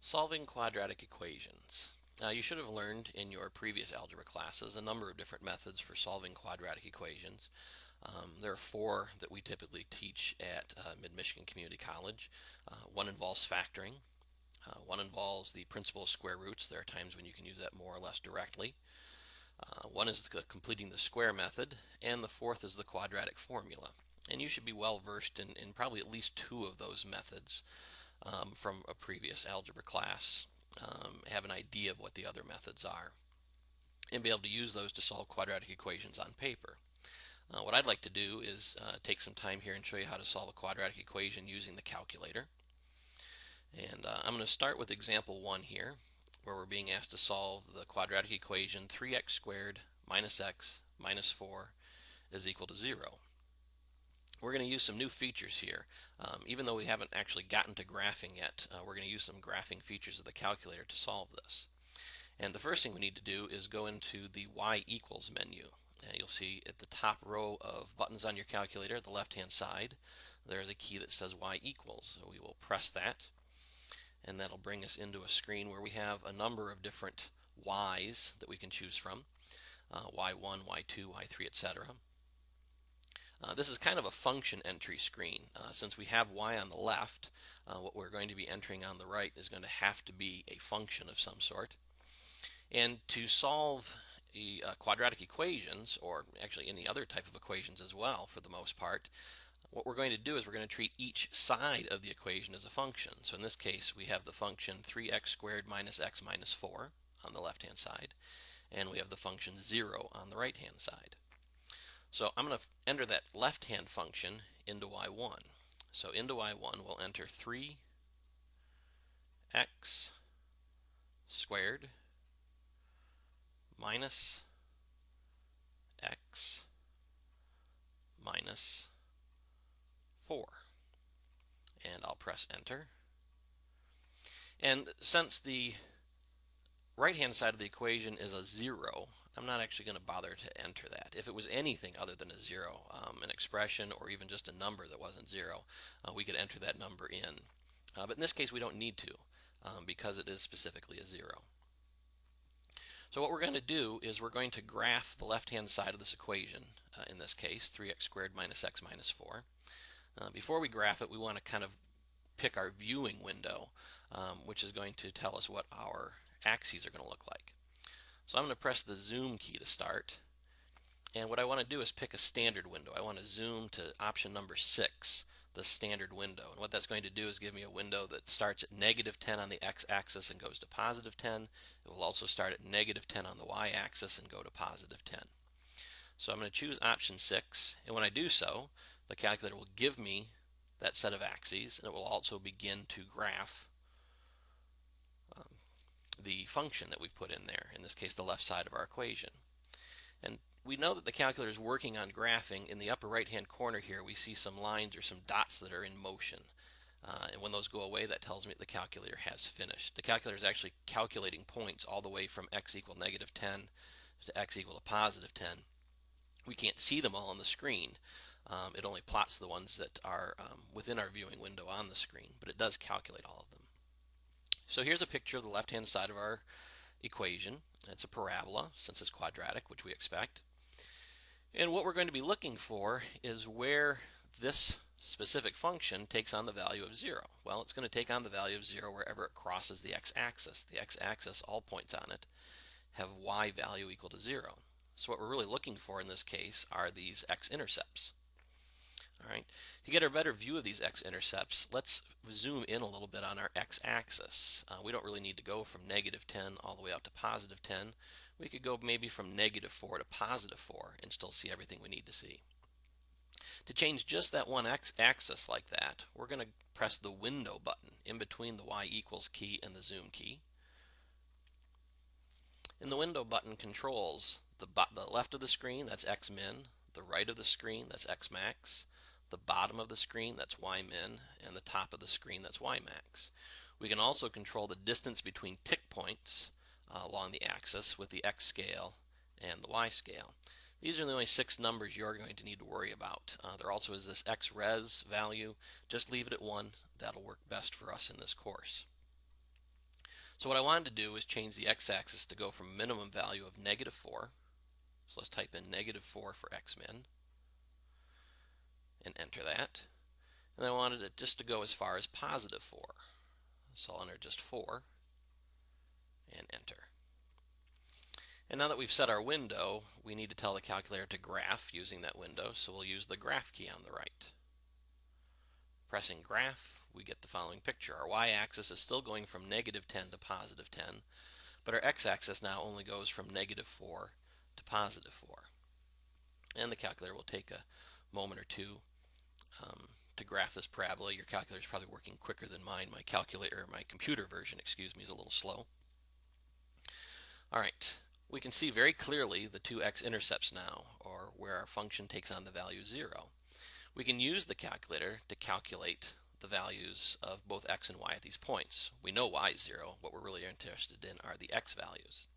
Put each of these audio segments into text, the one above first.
Solving quadratic equations. Now, you should have learned in your previous algebra classes a number of different methods for solving quadratic equations. There are four that we typically teach at Mid-Michigan Community College. One involves factoring. One involves the principle of square roots. There are times when you can use that more or less directly. One is completing the square method, and the fourth is the quadratic formula. And you should be well versed in probably at least two of those methods from a previous algebra class, have an idea of what the other methods are, and be able to use those to solve quadratic equations on paper. What I'd like to do is take some time here and show you how to solve a quadratic equation using the calculator. And I'm going to start with example 1 here, where we're being asked to solve the quadratic equation 3x squared minus x minus 4 is equal to 0. We're going to use some new features here. Even though we haven't actually gotten to graphing yet, we're going to use some graphing features of the calculator to solve this. And the first thing we need to do is go into the y equals menu. You'll see at the top row of buttons on your calculator, at the left-hand side, there's a key that says y equals. So we will press that, and that'll bring us into a screen where we have a number of different y's that we can choose from, y1, y2, y3, etc. This is kind of a function entry screen. Since we have y on the left, what we're going to be entering on the right is going to have to be a function of some sort. And to solve the quadratic equations, or actually any other type of equations as well for the most part, what we're going to do is we're going to treat each side of the equation as a function. So in this case, we have the function 3x squared minus x minus 4 on the left-hand side, and we have the function 0 on the right-hand side. So I'm going to enter that left-hand function into y1. So into y1 we'll enter 3x squared minus x minus 4. And I'll press enter. And since the right-hand side of the equation is a 0, I'm not actually going to bother to enter that. If it was anything other than a 0, an expression or even just a number that wasn't 0, we could enter that number in. But in this case we don't need to because it is specifically a 0. So what we're going to do is we're going to graph the left-hand side of this equation, in this case 3x squared minus x minus 4. Before we graph it, we want to kind of pick our viewing window, which is going to tell us what our axes are going to look like. So I'm going to press the zoom key to start, and what I want to do is pick a standard window. I want to zoom to option number 6, the standard window, and what that's going to do is give me a window that starts at -10 on the x-axis and goes to +10. It will also start at -10 on the y-axis and go to +10. So I'm going to choose option 6, and when I do so, the calculator will give me that set of axes, and it will also begin to graph the function that we've put in there, in this case the left side of our equation. And we know that the calculator is working on graphing. In the upper right hand corner here we see some lines or some dots that are in motion. And when those go away, that tells me the calculator has finished. The calculator is actually calculating points all the way from x equal -10 to x equal to +10. We can't see them all on the screen. It only plots the ones that are within our viewing window on the screen, but it does calculate all of them. So here's a picture of the left-hand side of our equation. It's a parabola, since it's quadratic, which we expect. And what we're going to be looking for is where this specific function takes on the value of 0. Well, it's going to take on the value of 0 wherever it crosses the x-axis. The x-axis, all points on it, have y value equal to 0. So what we're really looking for in this case are these x-intercepts. All right. To get a better view of these x-intercepts, let's zoom in a little bit on our x-axis. We don't really need to go from -10 all the way out to +10. We could go maybe from -4 to +4 and still see everything we need to see. To change just that one x-axis like that, we're going to press the window button in between the y equals key and the zoom key. And the window button controls the left of the screen, that's x min, the right of the screen, that's x max, the bottom of the screen, that's y min, and the top of the screen, that's y max. We can also control the distance between tick points along the axis with the x scale and the y scale. These are the only 6 numbers you're going to need to worry about. There also is this x res value. Just leave it at 1. That'll work best for us in this course. So what I wanted to do was change the x-axis to go from a minimum value of -4. So let's type in -4 for x-min and enter that. And then I wanted it just to go as far as +4. So I'll enter just 4 and enter. And now that we've set our window, we need to tell the calculator to graph using that window, so we'll use the graph key on the right. Pressing graph, we get the following picture. Our y-axis is still going from -10 to +10, but our x-axis now only goes from -4 to +4. And the calculator will take a moment or two to graph this parabola. Your calculator is probably working quicker than mine. My computer version, excuse me, is a little slow. All right, we can see very clearly the two x-intercepts now, or where our function takes on the value 0. We can use the calculator to calculate the values of both x and y at these points. We know y is 0. What we're really interested in are the x values.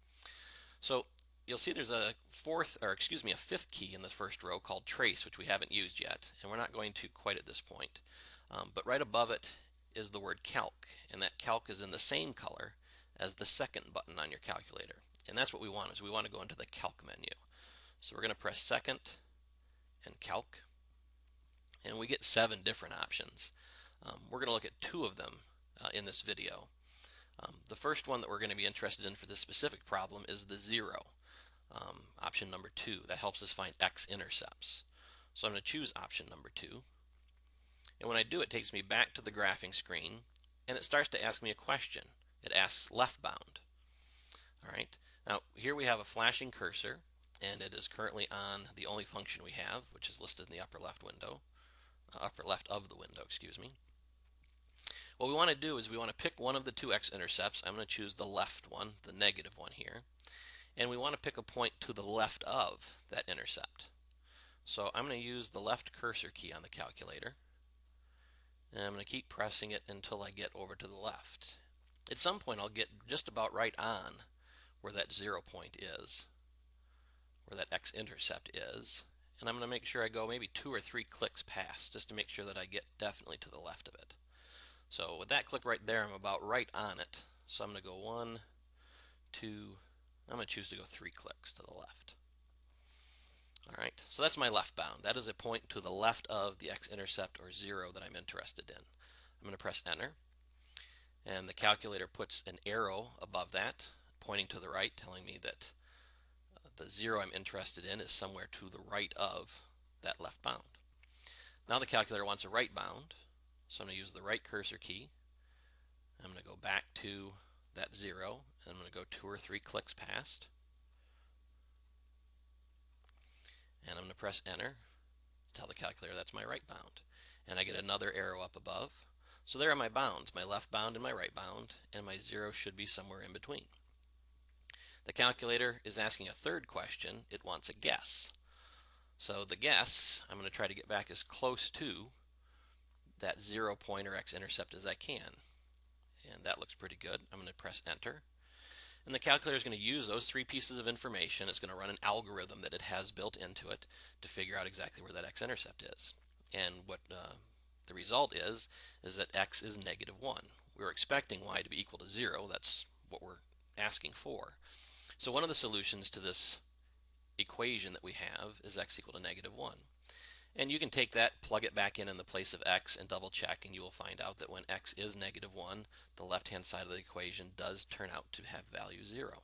So you'll see there's a fifth key in the first row called trace, which we haven't used yet, and we're not going to quite at this point. But right above it is the word calc, and that calc is in the same color as the second button on your calculator. And that's what we want, is we want to go into the calc menu. So we're going to press second and calc, and we get 7 different options. We're going to look at 2 of them in this video. The first one that we're going to be interested in for this specific problem is the 0. Option number 2. That helps us find x-intercepts. So I'm going to choose option number 2. And when I do, it takes me back to the graphing screen, and it starts to ask me a question. It asks left bound. All right. Now here we have a flashing cursor, and it is currently on the only function we have, which is listed in the upper left of the window, excuse me. What we want to do is we want to pick one of the two x-intercepts. I'm going to choose the left one, the negative one here. And we want to pick a point to the left of that intercept. So I'm going to use the left cursor key on the calculator. And I'm going to keep pressing it until I get over to the left. At some point I'll get just about right on where that 0 point is, where that x-intercept is. And I'm going to make sure I go maybe 2 or 3 clicks past, just to make sure that I get definitely to the left of it. So with that click right there, I'm about right on it. So I'm going to go 1, 2, I'm going to choose to go 3 clicks to the left. All right, so that's my left bound. That is a point to the left of the x-intercept, or 0, that I'm interested in. I'm going to press enter, and the calculator puts an arrow above that pointing to the right, telling me that the 0 I'm interested in is somewhere to the right of that left bound. Now the calculator wants a right bound, so I'm going to use the right cursor key. I'm going to go back to that 0, and I'm going to go 2 or 3 clicks past. And I'm going to press enter, tell the calculator that's my right bound. And I get another arrow up above. So there are my bounds, my left bound and my right bound, and my 0 should be somewhere in between. The calculator is asking a third question. It wants a guess. So the guess, I'm going to try to get back as close to that 0 point or x-intercept as I can. And that looks pretty good. I'm going to press enter. And the calculator is going to use those 3 pieces of information. It's going to run an algorithm that it has built into it to figure out exactly where that x-intercept is. And what the result is that x is -1. We were expecting y to be equal to 0. That's what we're asking for. So one of the solutions to this equation that we have is x equal to -1. And you can take that, plug it back in the place of x, and double check, and you will find out that when x is -1, the left-hand side of the equation does turn out to have value 0.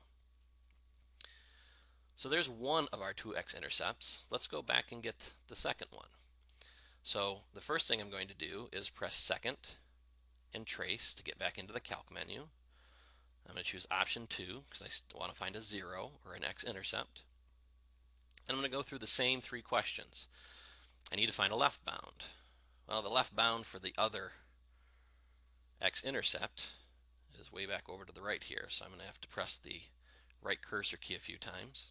So there's one of our 2 x-intercepts. Let's go back and get the second one. So the first thing I'm going to do is press second and trace to get back into the calc menu. I'm going to choose option 2 because I want to find a 0 or an x-intercept. And I'm going to go through the same 3 questions. I need to find a left bound. Well, the left bound for the other x-intercept is way back over to the right here, so I'm going to have to press the right cursor key a few times.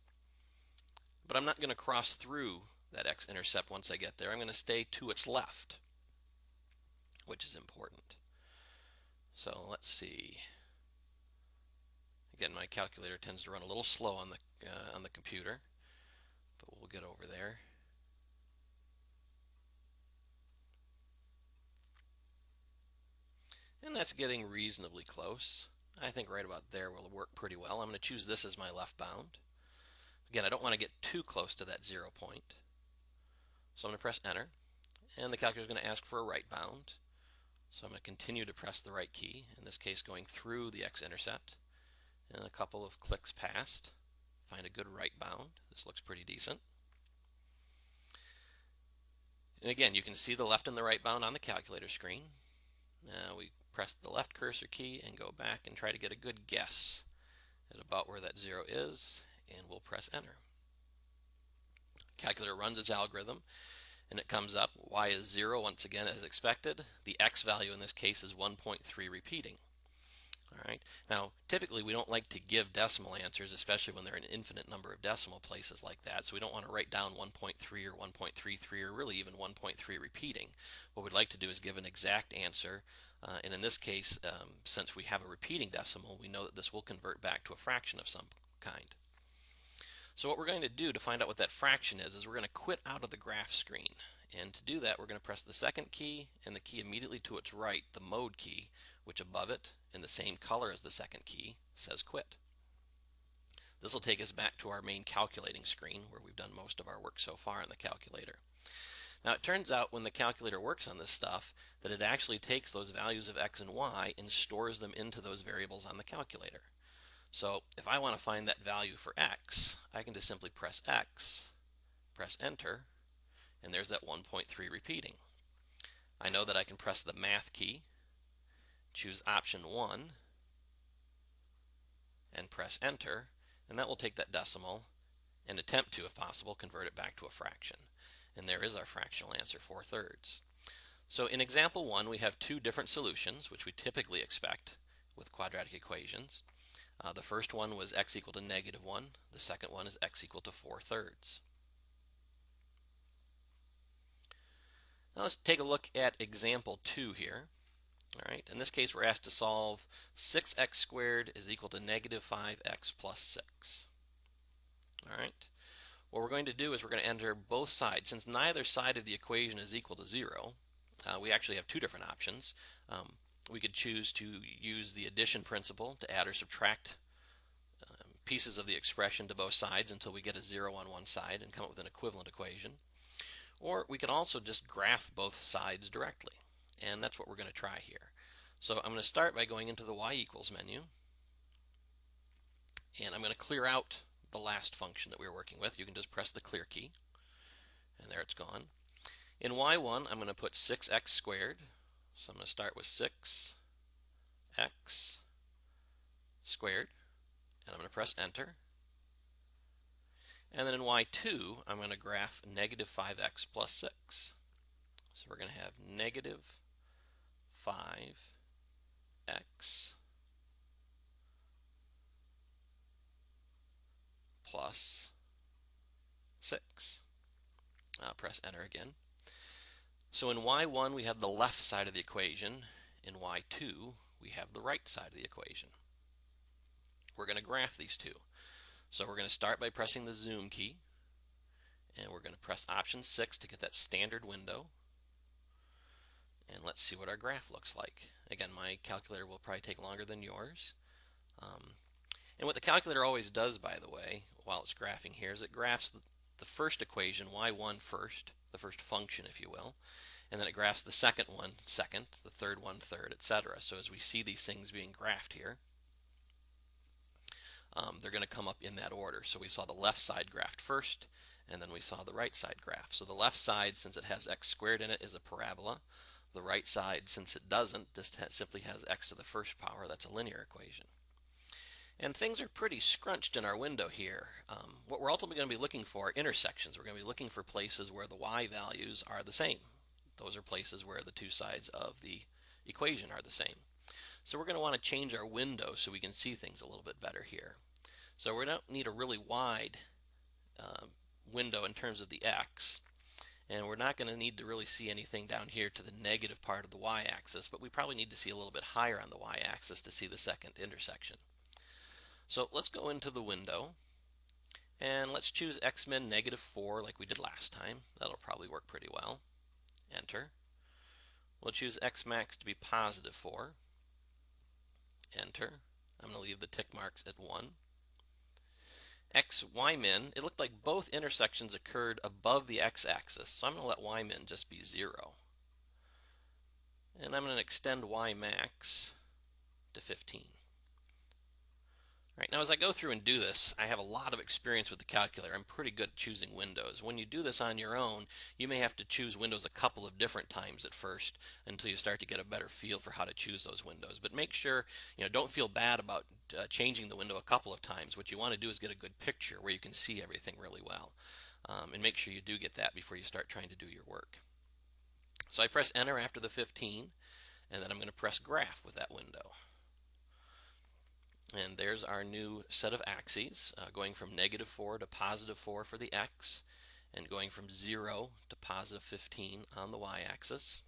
But I'm not going to cross through that x-intercept once I get there. I'm going to stay to its left, which is important. So let's see. Again, my calculator tends to run a little slow on the computer, but we'll get over there. And that's getting reasonably close. I think right about there will work pretty well. I'm going to choose this as my left bound. Again, I don't want to get too close to that 0 point. So I'm going to press enter, and the calculator is going to ask for a right bound. So I'm going to continue to press the right key, in this case going through the x-intercept. And a couple of clicks passed. Find a good right bound. This looks pretty decent. And again, you can see the left and the right bound on the calculator screen. Now we press the left cursor key and go back and try to get a good guess at about where that 0 is, and we'll press enter. Calculator runs its algorithm, and it comes up y is 0 once again as expected. The x value in this case is 1.3 repeating. All right. Now, typically we don't like to give decimal answers, especially when they're an infinite number of decimal places like that. So we don't want to write down 1.3 or 1.33 or really even 1.3 repeating. What we'd like to do is give an exact answer. And in this case, since we have a repeating decimal, we know that this will convert back to a fraction of some kind. So what we're going to do to find out what that fraction is we're going to quit out of the graph screen. And to do that, we're going to press the second key and the key immediately to its right, the mode key, which above it, in the same color as the second key, says quit. This will take us back to our main calculating screen where we've done most of our work so far in the calculator. Now it turns out when the calculator works on this stuff that it actually takes those values of x and y and stores them into those variables on the calculator. So if I want to find that value for x, I can just simply press x, press enter, and there's that 1.3 repeating. I know that I can press the math key, choose option 1, and press enter, and that will take that decimal and attempt to, if possible, convert it back to a fraction. And there is our fractional answer, 4/3. So in example 1, we have two different solutions, which we typically expect with quadratic equations. The first one was x equal to -1. The second one is x equal to 4/3. Now let's take a look at example 2 here. All right, in this case we're asked to solve 6x squared is equal to -5x plus 6. All right, what we're going to do is we're going to enter both sides. Since neither side of the equation is equal to 0, we actually have two different options. We could choose to use the addition principle to add or subtract pieces of the expression to both sides until we get a 0 on one side and come up with an equivalent equation. Or we could also just graph both sides directly, and that's what we're going to try here. So I'm going to start by going into the y equals menu, and I'm going to clear out the last function that we were working with. You can just press the clear key, and there it's gone. In y1, I'm going to put 6x squared, so I'm going to start with 6x squared, and I'm going to press enter. And then in y2, I'm going to graph -5x plus 6. So we're going to have -5x plus 6. I'll press enter again. So in y1, we have the left side of the equation. In y2, we have the right side of the equation. We're going to graph these two. So we're going to start by pressing the zoom key, and we're going to press option 6 to get that standard window. And let's see what our graph looks like. Again, my calculator will probably take longer than yours. And what the calculator always does, by the way, while it's graphing here, is it graphs the first equation, y1 first, the first function, if you will, and then it graphs the second one second, the third one third, etc. So as we see these things being graphed here, they're going to come up in that order. So we saw the left side graphed first, and then we saw the right side graph. So the left side, since it has x squared in it, is a parabola. The right side, since it doesn't, just simply has x to the first power. That's a linear equation. And things are pretty scrunched in our window here. What we're ultimately going to be looking for are intersections. We're going to be looking for places where the y values are the same. Those are places where the two sides of the equation are the same. So we're going to want to change our window so we can see things a little bit better here. So we don't need a really wide window in terms of the x, and we're not going to need to really see anything down here to the negative part of the y-axis, but we probably need to see a little bit higher on the y-axis to see the second intersection. So let's go into the window, and let's choose x-min -4 like we did last time. That'll probably work pretty well. Enter. We'll choose x-max to be +4. Enter. I'm going to leave the tick marks at 1. X, Y min, it looked like both intersections occurred above the x-axis, so I'm going to let Y min just be 0. And I'm going to extend Y max to 15. Right, now as I go through and do this, I have a lot of experience with the calculator. I'm pretty good at choosing windows. When you do this on your own, you may have to choose windows a couple of different times at first until you start to get a better feel for how to choose those windows. But make sure, don't feel bad about changing the window a couple of times. What you want to do is get a good picture where you can see everything really well. And make sure you do get that before you start trying to do your work. So I press enter after the 15, and then I'm going to press graph with that window. And there's our new set of axes, going from -4 to +4 for the x, and going from 0 to +15 on the y-axis.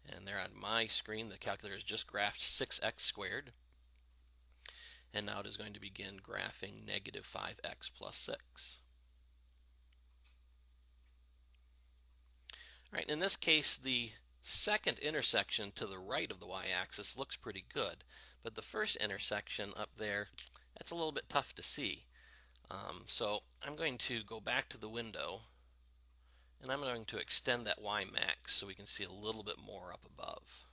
And there on my screen, the calculator has just graphed 6x squared. And now it is going to begin graphing -5x plus 6. All right, in this case, the second intersection to the right of the y-axis looks pretty good, but the first intersection up there, that's a little bit tough to see. So I'm going to go back to the window, and I'm going to extend that Y max so we can see a little bit more up above.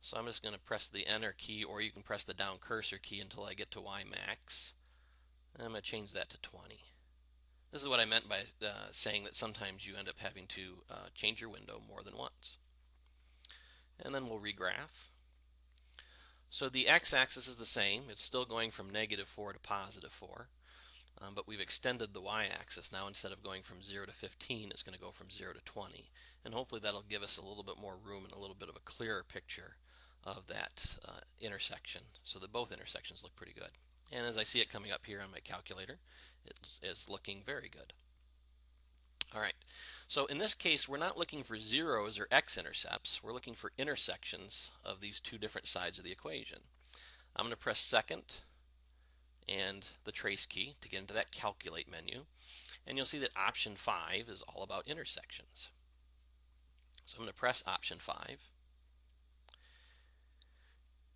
So I'm just going to press the enter key, or you can press the down cursor key until I get to Y max. And I'm going to change that to 20. This is what I meant by saying that sometimes you end up having to change your window more than once. And then we'll regraph. So the x-axis is the same. It's still going from -4 to +4. But we've extended the y-axis. Now instead of going from 0 to 15, it's going to go from 0 to 20. And hopefully that'll give us a little bit more room and a little bit of a clearer picture of that intersection, so that both intersections look pretty good. And as I see it coming up here on my calculator, it is looking very good. All right, so in this case, we're not looking for zeros or x-intercepts. We're looking for intersections of these two different sides of the equation. I'm going to press second and the trace key to get into that calculate menu, and you'll see that option 5 is all about intersections. So I'm going to press option 5,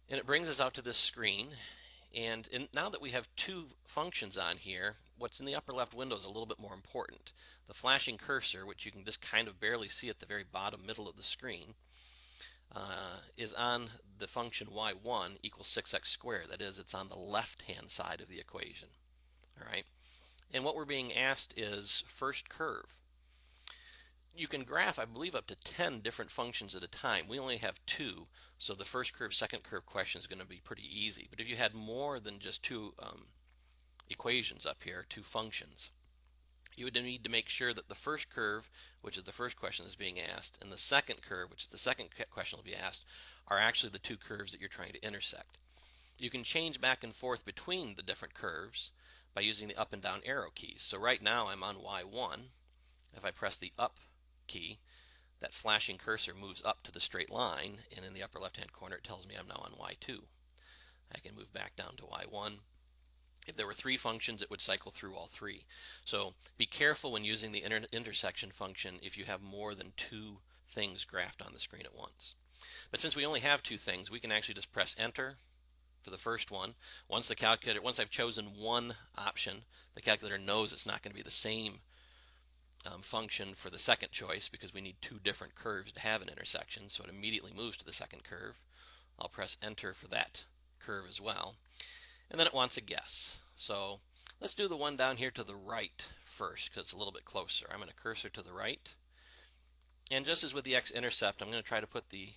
and it brings us out to this screen. And now that we have two functions on here, what's in the upper left window is a little bit more important. The flashing cursor, which you can just kind of barely see at the very bottom middle of the screen, is on the function y1 equals 6x squared. That is, it's on the left-hand side of the equation. All right, and what we're being asked is first curve. You can graph, I believe, up to 10 different functions at a time. We only have 2, so the first curve, second curve question is going to be pretty easy. But if you had more than just 2 equations up here, 2 functions, you would need to make sure that the first curve, which is the first question that's being asked, and the second curve, which is the second question will be asked, are actually the 2 curves that you're trying to intersect. You can change back and forth between the different curves by using the up and down arrow keys. So right now I'm on y1. If I press the up key, that flashing cursor moves up to the straight line, and in the upper left hand corner it tells me I'm now on y2. I can move back down to y1. If there were 3 functions, it would cycle through all 3. So be careful when using the intersection function if you have more than 2 things graphed on the screen at once. But since we only have 2 things, we can actually just press enter for the first one. Once I've chosen one option, the calculator knows it's not going to be the same function for the second choice, because we need 2 different curves to have an intersection, so it immediately moves to the second curve. I'll press enter for that curve as well, and then it wants a guess. So let's do the one down here to the right first, because it's a little bit closer. I'm going to cursor to the right, and just as with the x-intercept, I'm going to try to put the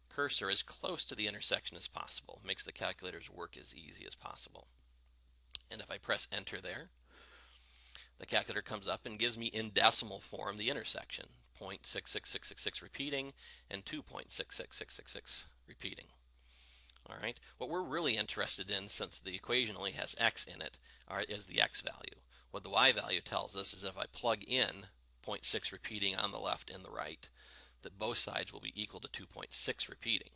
cursor as close to the intersection as possible. It makes the calculator's work as easy as possible. And if I press enter there, the calculator comes up and gives me in decimal form the intersection, 0.66666 repeating and 2.66666 repeating. All right, what we're really interested in, since the equation only has x in it, is the x value. What the y value tells us is if I plug in 0.6 repeating on the left and the right, that both sides will be equal to 2.6 repeating.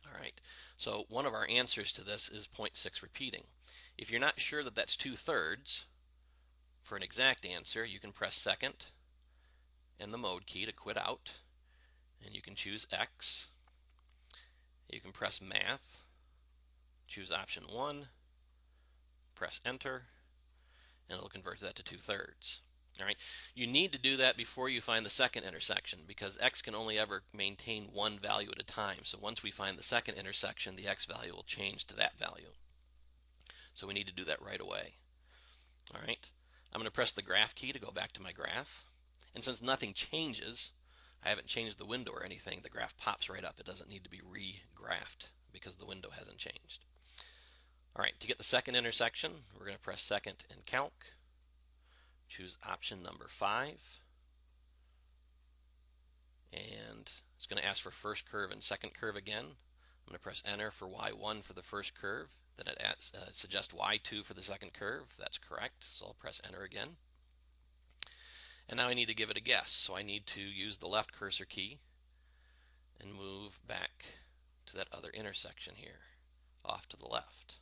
All right, so one of our answers to this is 0.6 repeating. If you're not sure that that's 2/3, for an exact answer, you can press second and the mode key to quit out, and you can choose X. You can press math, choose option 1, press enter, and it'll convert that to 2/3. All right, you need to do that before you find the second intersection because x can only ever maintain one value at a time. So once we find the second intersection, the x value will change to that value. So we need to do that right away. All right, I'm going to press the graph key to go back to my graph. And since nothing changes, I haven't changed the window or anything, the graph pops right up. It doesn't need to be re-graphed because the window hasn't changed. All right, to get the second intersection, we're going to press second in calc, choose option number 5, and it's going to ask for first curve and second curve again. I'm going to press enter for y1 for the first curve, then it suggests y2 for the second curve. That's correct, so I'll press enter again. And now I need to give it a guess, so I need to use the left cursor key and move back to that other intersection here, off to the left.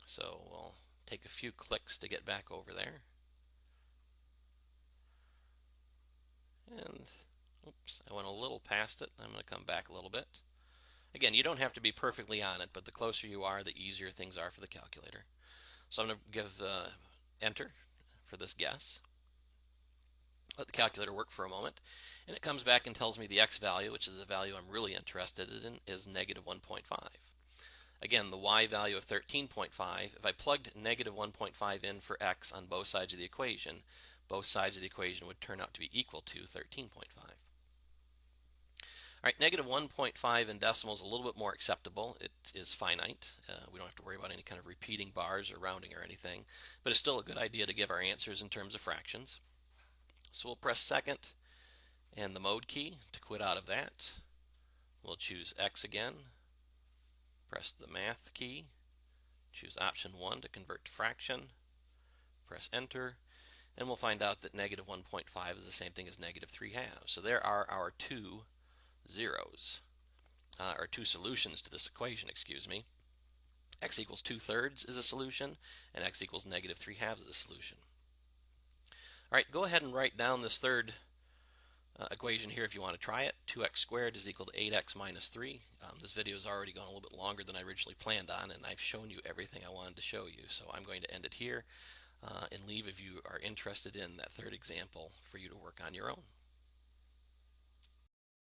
So we'll take a few clicks to get back over there. And oops, I went a little past it. I'm going to come back a little bit. Again, you don't have to be perfectly on it, but the closer you are, the easier things are for the calculator. So I'm going to give enter for this guess. Let the calculator work for a moment, and it comes back and tells me the x value, which is the value I'm really interested in, is negative 1.5. Again, the y value of 13.5, if I plugged negative 1.5 in for x on both sides of the equation, both sides of the equation would turn out to be equal to 13.5. All right, negative 1.5 in decimals is a little bit more acceptable. It is finite. We don't have to worry about any kind of repeating bars or rounding or anything, but it's still a good idea to give our answers in terms of fractions. So we'll press second and the mode key to quit out of that. We'll choose X again, press the math key, choose option 1 to convert to fraction, press enter, and we'll find out that negative 1.5 is the same thing as negative 3/2. So there are our two zeros, or two solutions to this equation, excuse me. X equals 2/3 is a solution, and x equals negative 3/2 is a solution. All right, go ahead and write down this third equation here if you want to try it. 2x squared is equal to 8x minus 3. This video has already gone a little bit longer than I originally planned on, and I've shown you everything I wanted to show you. So I'm going to end it here and leave if you are interested in that third example for you to work on your own.